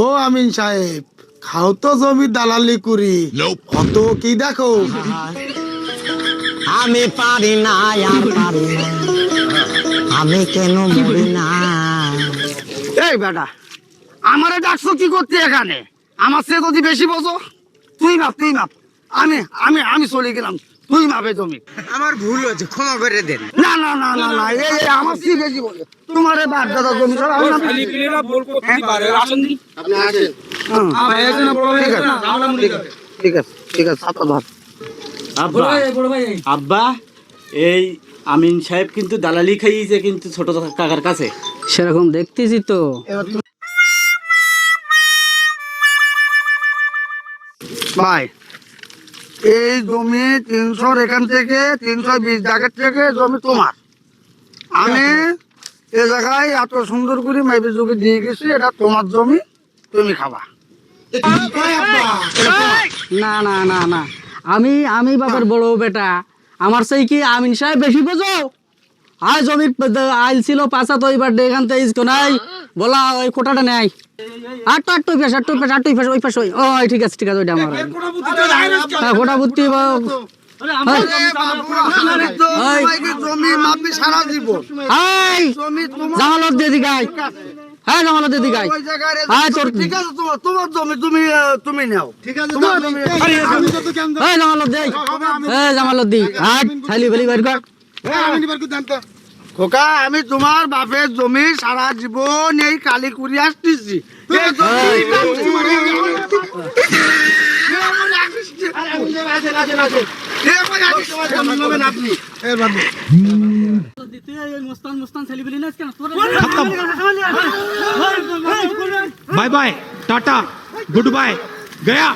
ও আমিন সাহেব, খাও তো জমি দালালি করি, কত কি দেখো। আমি পারি না আর পারি না, আমি কেন মরি না। এই বেটা, আমারে ডাকছো কি করতে এখানে? আমার সে যদি বেশি বোঝো, তুই মাপ। আমি আমি আমি চলে গেলাম, তুই মাপে জমি। আমার ভুল হয়েছে, ক্ষমা করে দেন। না না না না না, এই আমার সে বেশি বলে তোমারে বাপ দাদা জমি সব আমি মাপে। ঠিক আছে ছাত্র ধর। আব্বা, এই আমিন সাহেব কিন্তু দালালি খাইয়েছে কিন্তু ছোট কাকার কাছে। সেরকম দেখতেছি তো। ভাই, এই জমি 300 এখান থেকে 320 জায়গার থেকে জমি তোমার। আমি এ জায়গায় এত সুন্দর করে মাইবে যোগে দিয়ে গেছি, এটা তোমার জমি, তুমি খাবা। না না না না, আমি বাবার বড় বেটা, আমার সেই কি আমিন সাহেব বেশি বোঝো? আয় জমি আইল ছিল পাঁচা, তো এবার এখান থেকে ইসকো নাই বলা, ওই কোটাটা নেই। আটটু ফেস ওই পাশ ও ঠিক আছে ওইটা আমার কোটা বুদ্ধি জমি মাপি সারা জীবন। জামালত দিয়ে দিগাই, হ্যাঁ জামালত দিয়ে দিগাই। ঠিক আছে, তোমার জমি তুমি তুমি নাও। ঠিক আছে, জামালত দেই, জামালত দি হাট খালি বলি বের কর। খোকা, আমি তোমার বাপের জমি সারা জীবন এই কালি করে আসতেছি। Bye bye tata goodbye गया।